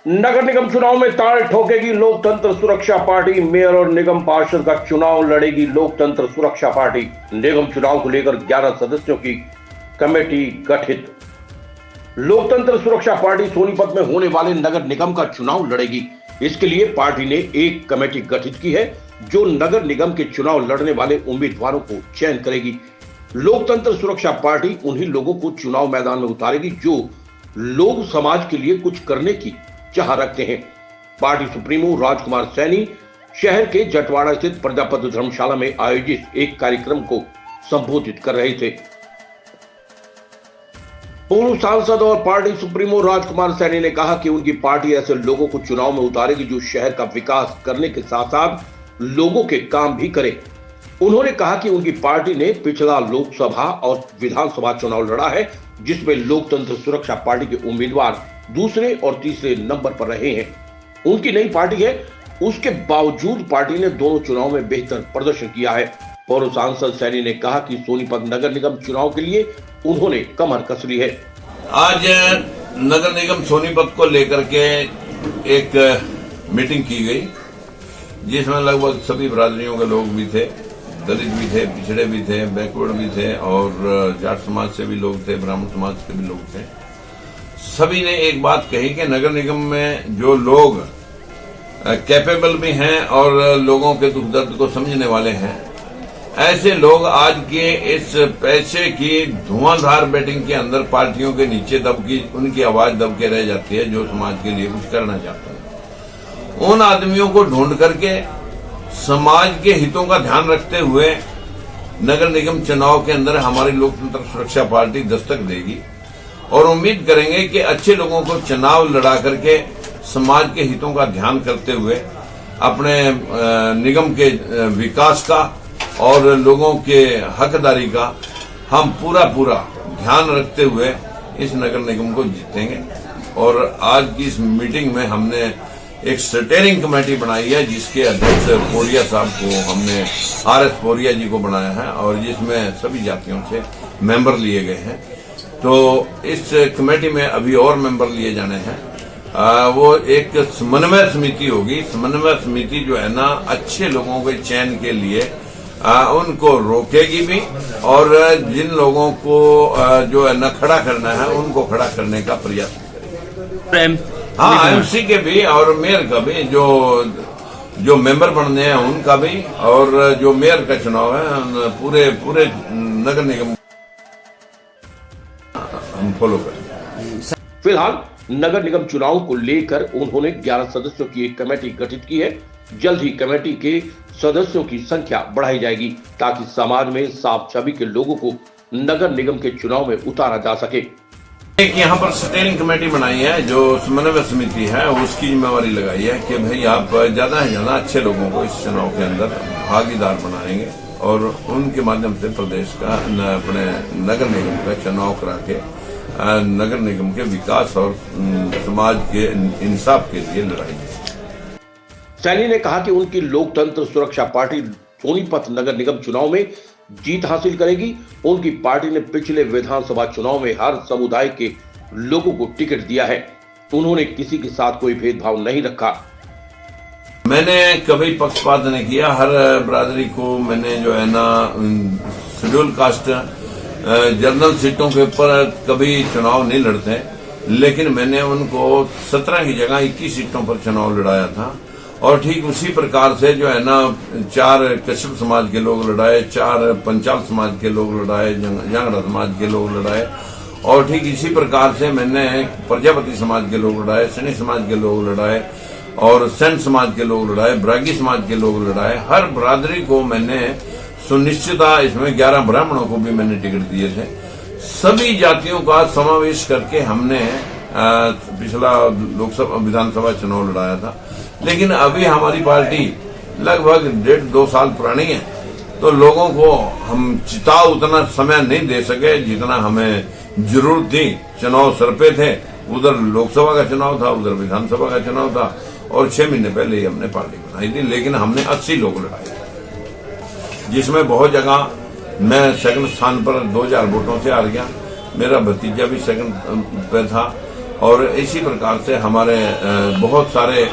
नगर निगम चुनाव में ताल ठोकेगी लोकतंत्र सुरक्षा पार्टी। मेयर और निगम पार्षद का चुनाव लड़ेगी लोकतंत्र सुरक्षा पार्टी। निगम चुनाव को लेकर 11 सदस्यों की कमेटी गठित। लोकतंत्र सुरक्षा पार्टी सोनीपत में होने वाले नगर निगम का चुनाव लड़ेगी। इसके लिए पार्टी ने एक कमेटी गठित की है जो नगर निगम के चुनाव लड़ने वाले उम्मीदवारों को चयन करेगी। लोकतंत्र सुरक्षा पार्टी उन्हीं लोगों को चुनाव मैदान में उतारेगी जो लोग समाज के लिए कुछ करने की चाह रखते हैं। पार्टी सुप्रीमो राजकुमार सैनी शहर के जटवाड़ा स्थित प्रजापति धर्मशाला में आयोजित एक कार्यक्रम को संबोधित कर रहे थे। पूर्व सांसद और पार्टी सुप्रीमो राजकुमार सैनी ने कहा कि उनकी पार्टी ऐसे लोगों को चुनाव में उतारेगी जो शहर का विकास करने के साथ साथ लोगों के काम भी करे। उन्होंने कहा कि उनकी पार्टी ने पिछला लोकसभा और विधानसभा चुनाव लड़ा है जिसमें लोकतंत्र सुरक्षा पार्टी के उम्मीदवार दूसरे और तीसरे नंबर पर रहे हैं। उनकी नई पार्टी है, उसके बावजूद पार्टी ने दोनों चुनाव में बेहतर प्रदर्शन किया है। पूर्व सांसद सैनी ने कहा कि सोनीपत नगर निगम चुनाव के लिए उन्होंने कमर कस ली है। आज नगर निगम सोनीपत को लेकर के एक मीटिंग की गई जिसमें लगभग सभी बिरादरियों के लोग भी थे, दलित भी थे, पिछड़े भी थे, बैकवर्ड भी थे और जाट समाज से भी लोग थे, ब्राह्मण समाज के भी लोग थे। सभी ने एक बात कही कि नगर निगम में जो लोग कैपेबल भी हैं और लोगों के दुख दर्द को समझने वाले हैं, ऐसे लोग आज के इस पैसे की धुआंधार बैटिंग के अंदर पार्टियों के नीचे उनकी आवाज दब के रह जाती है जो समाज के लिए कुछ करना चाहते हैं। उन आदमियों को ढूंढ करके समाज के हितों का ध्यान रखते हुए नगर निगम चुनाव के अंदर हमारी लोकतंत्र सुरक्षा पार्टी दस्तक देगी और उम्मीद करेंगे कि अच्छे लोगों को चुनाव लड़ा करके समाज के हितों का ध्यान करते हुए अपने निगम के विकास का और लोगों के हकदारी का हम पूरा ध्यान रखते हुए इस नगर निगम को जीतेंगे। और आज की इस मीटिंग में हमने एक स्टेयरिंग कमेटी बनाई है जिसके अध्यक्ष पोरिया साहब को हमने RS पोरिया जी को बनाया है और जिसमें सभी जातियों से मेंबर लिए गए हैं। तो इस कमेटी में अभी और मेंबर लिए जाने हैं। वो एक समन्वय समिति होगी। समन्वय समिति जो है ना अच्छे लोगों के चयन के लिए उनको रोकेगी भी और जिन लोगों को जो है ना खड़ा करना है उनको खड़ा करने का प्रयास करेगी। हाँ, MC के भी और मेयर का भी जो मेंबर बनने हैं उनका भी और जो मेयर का चुनाव है पूरे नगर निगम हम फॉलो करें। फिलहाल नगर निगम चुनाव को लेकर उन्होंने 11 सदस्यों की एक कमेटी गठित की है। जल्द ही कमेटी के सदस्यों की संख्या बढ़ाई जाएगी ताकि समाज में साफ छवि के लोगों को नगर निगम के चुनाव में उतारा जा सके। एक यहाँ पर स्टेयरिंग कमेटी बनाई है जो समन्वय समिति है, उसकी जिम्मेवारी लगाई है कि भाई आप ज्यादा से ज्यादा अच्छे लोगों को इस चुनाव के अंदर भागीदार बनाएंगे और उनके माध्यम से प्रदेश का अपने नगर निगम का चुनाव करा के नगर निगम के विकास और समाज के इंसाफ के लिए लड़ाई। सैनी ने कहा कि उनकी लोकतंत्र सुरक्षा पार्टी सोनीपत नगर निगम चुनाव में जीत हासिल करेगी। उनकी पार्टी ने पिछले विधानसभा चुनाव में हर समुदाय के लोगों को टिकट दिया है। उन्होंने किसी के साथ कोई भेदभाव नहीं रखा। मैंने कभी पक्षपात नहीं किया। हर बिरादरी को मैंने जो है ना शेड्यूल कास्ट जनरल सीटों के ऊपर कभी चुनाव नहीं लड़ते, लेकिन मैंने उनको 17 की जगह 21 सीटों पर चुनाव लड़ाया था। और ठीक उसी प्रकार से जो है ना 4 कश्यप समाज के लोग लड़ाए, 4 पंचाल समाज के लोग लड़ाए, जांगड़ा समाज के लोग लड़ाए और ठीक इसी प्रकार से मैंने प्रजापति समाज के लोग लड़ाए, सैनी समाज के लोग लड़ाए और सेंट समाज के लोग लड़ाए, ब्रागी समाज के लोग लड़ाए। हर बिरादरी को मैंने सुनिश्चिता, इसमें 11 ब्राह्मणों को भी मैंने टिकट दिए थे। सभी जातियों का समावेश करके हमने पिछला लोकसभा विधानसभा चुनाव लड़ाया था। लेकिन अभी हमारी पार्टी लगभग 1.5-2 साल पुरानी है तो लोगों को हम चिता उतना समय नहीं दे सके जितना हमें जरूरत थी। चुनाव सर पे थे, उधर लोकसभा का चुनाव था, उधर विधानसभा का चुनाव था और 6 महीने पहले ही हमने पार्टी बनाई थी। लेकिन हमने 80 लोग लड़ाए जिसमें बहुत जगह मैं सेकंड स्थान पर 2000 वोटों से हार गया। मेरा भतीजा भी सेकंड पे था और इसी प्रकार से हमारे बहुत सारे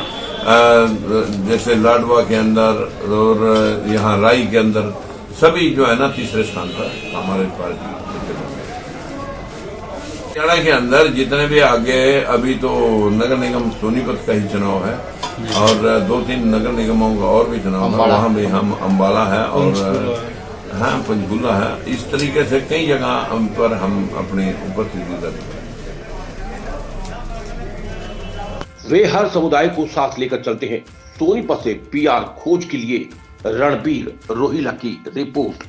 जैसे लाडवा के अंदर और यहाँ राई के अंदर सभी जो है ना तीसरे स्थान पर हमारे पार्टी हरियाणा के अंदर जितने भी आगे अभी तो नगर निगम सोनीपत का ही चुनाव है और 2-3 नगर निगमों का और भी चुनाव है, वहाँ भी हम अम्बाला है और हाँ पंचकुला है। इस तरीके से कई जगह पर हम अपनी उपस्थिति दर्ज करें। वे हर समुदाय को साथ लेकर चलते हैं। सोनीपत से PR खोज के लिए रणबीर रोहिला की रिपोर्ट।